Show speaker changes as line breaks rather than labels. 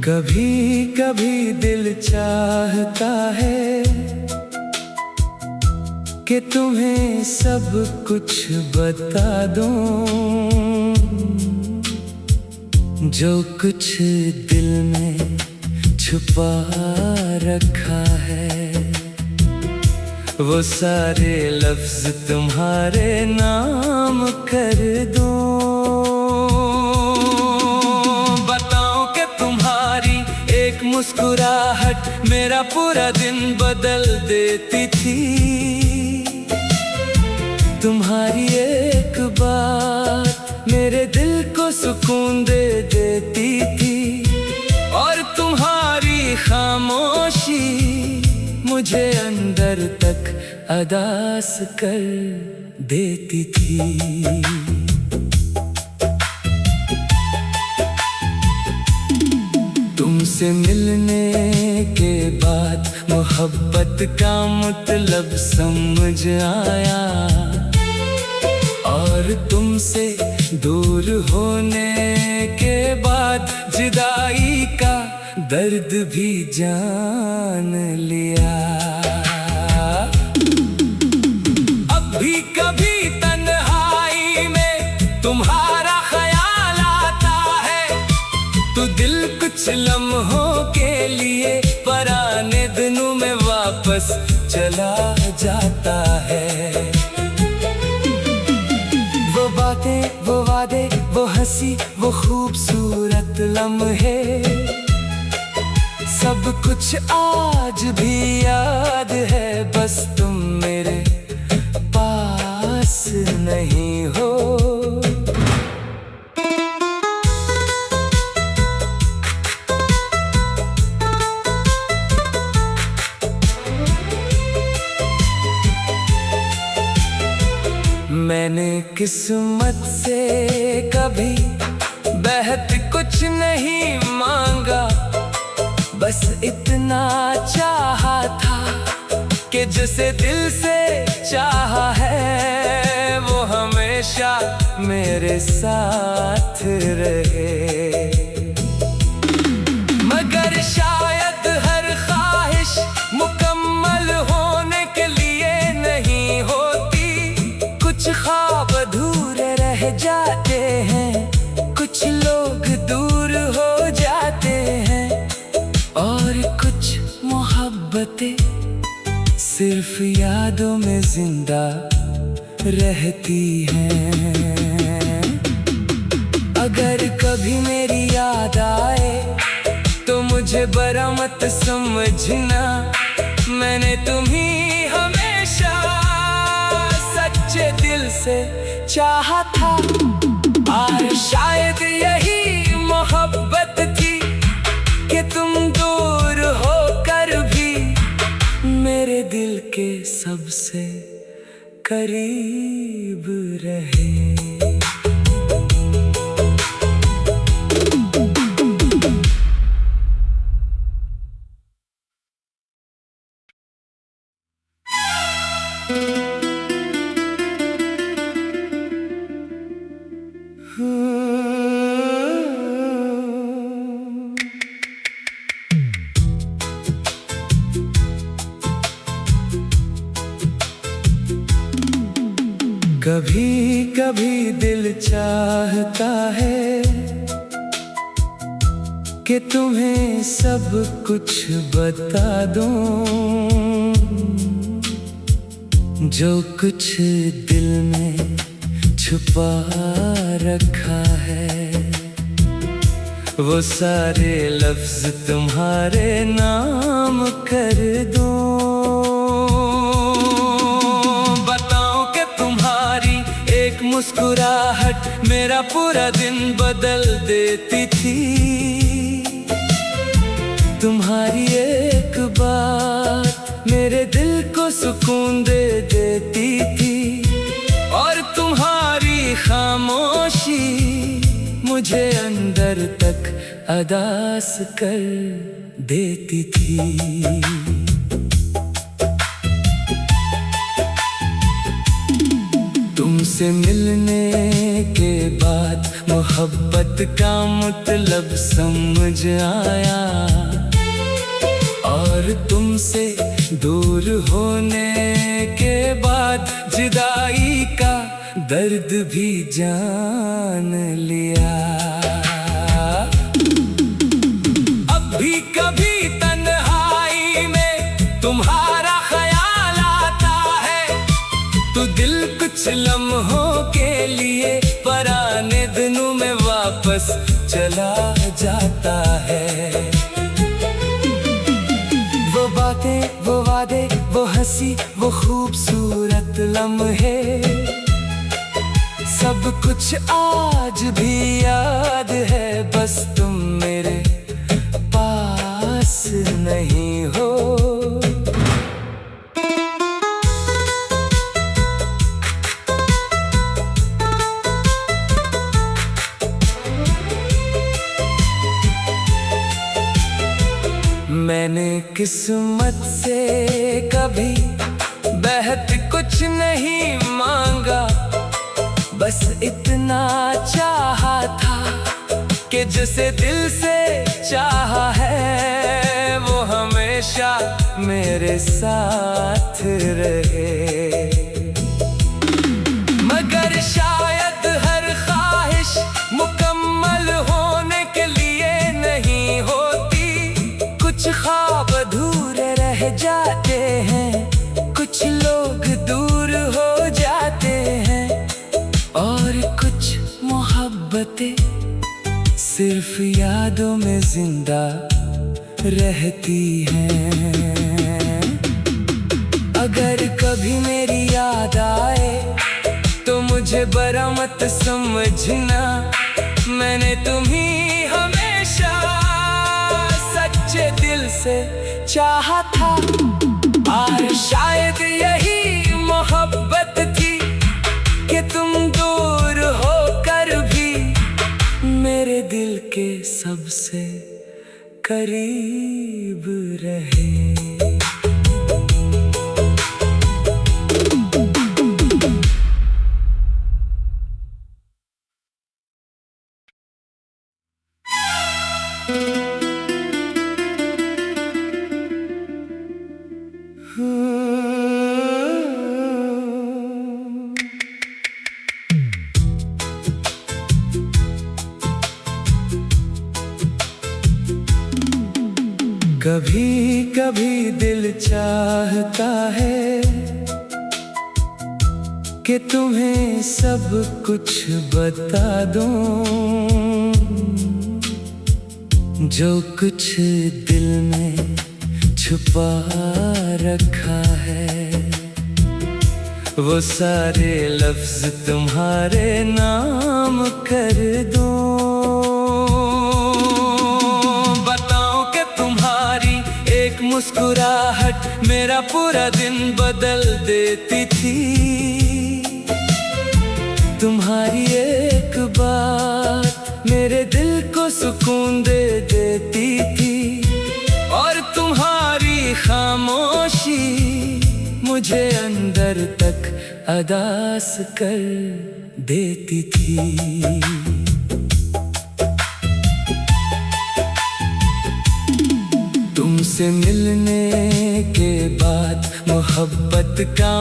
कभी कभी दिल चाहता है कि तुम्हें सब कुछ बता दूं, जो कुछ दिल में छुपा रखा है। वो सारे लफ्ज तुम्हारे नाम कर दूं। बताऊं कि तुम्हारी एक मुस्कुराहट मेरा पूरा दिन बदल देती थी। तुम्हारी एक बात मेरे दिल को सुकून दे देती थी, और तुम्हारी खामोशी मुझे अंदर तक अदास कर देती थी। तुमसे मिलने के बाद मोहब्बत का मतलब समझ आया, और तुमसे दूर होने के बाद जुदाई का दर्द भी जान लिया। अब भी कभी तन्हाई में तुम्हारा ख्याल आता है, तो दिल कुछ लम्हों के लिए पुराने दिनों में वापस चला जाता है। वो बातें, वो वादे, वो हंसी, वो खूबसूरत लम्हे, सब कुछ आज भी याद है, बस तुम मेरे पास नहीं हो। मैंने किस्मत से कभी बेहद कुछ नहीं मांगा, बस इतना चाहा था कि जिसे दिल से चाहा है वो हमेशा मेरे साथ रहे। मगर शायद हर ख्वाहिश मुकम्मल होने के लिए नहीं होती, कुछ ख्वाब अधूरे रह जाते हैं, कुछ लोग दूर हो जाते हैं, और कुछ मोहब्बतें सिर्फ यादों में जिंदा रहती हैं। अगर कभी मेरी याद आए तो मुझे बुरा मत समझना, मैंने तुम्हीं हमेशा सच्चे दिल से चाहा था। और शायद यही मोहब्बत थी कि तुम दूर होकर भी मेरे दिल के सबसे करीब रहे। कभी कभी दिल चाहता है कि तुम्हें सब कुछ बता दूं, जो कुछ दिल में छुपा रखा है। वो सारे लफ्ज तुम्हारे नाम कर दूं। बताऊं कि तुम्हारी एक मुस्कुराहट मेरा पूरा दिन बदल देती थी। तुम्हारी एक बात मेरे दिल को सुकून दे देती थी, और तुम्हारी खामोशी मुझे अंदर तक अदास कर देती थी। तुमसे मिलने के बाद मोहब्बत का मतलब समझ आया, और तुमसे दूर होने के बाद जुदाई का दर्द भी जान लिया। अब भी कभी तन्हाई में तुम्हारा ख्याल आता है, तो दिल कुछ लम्हों के लिए पुराने दिनों में वापस चला जाता है। वो बातें, वो वादे, वो हंसी, वो खूबसूरत लम्हे, सब कुछ आज भी याद है, बस तुम मेरे पास नहीं हो। मैंने किस्मत से कभी बेहद कुछ नहीं मांगा, बस इतना चाहा था कि जिसे दिल से चाहा है वो हमेशा मेरे साथ रहे। मगर शायद हर ख्वाहिश मुकम्मल होने के लिए नहीं होती, कुछ ख्वाब अधूरे रह जाते हैं, कुछ लोग दूर हो जाते हैं, और कुछ मोहब्बतें सिर्फ यादों में जिंदा रहती हैं। अगर कभी मेरी याद आए तो मुझे बुरा मत समझना, मैंने तुम्हीं हमेशा सच्चे दिल से चाहा था। और शायद यही मोहब्बत थी कि तुम दूर होकर भी मेरे दिल के सबसे करीब रहे। कभी कभी दिल चाहता है कि तुम्हें सब कुछ बता दूं, जो कुछ दिल में छुपा रखा है, वो सारे लफ्ज तुम्हारे नाम कर दूं। मुस्कुराहट मेरा पूरा दिन बदल देती थी, तुम्हारी एक बात मेरे दिल को सुकून दे देती थी, और तुम्हारी खामोशी मुझे अंदर तक अदास कर देती थी। तुमसे मिलने के बाद मोहब्बत का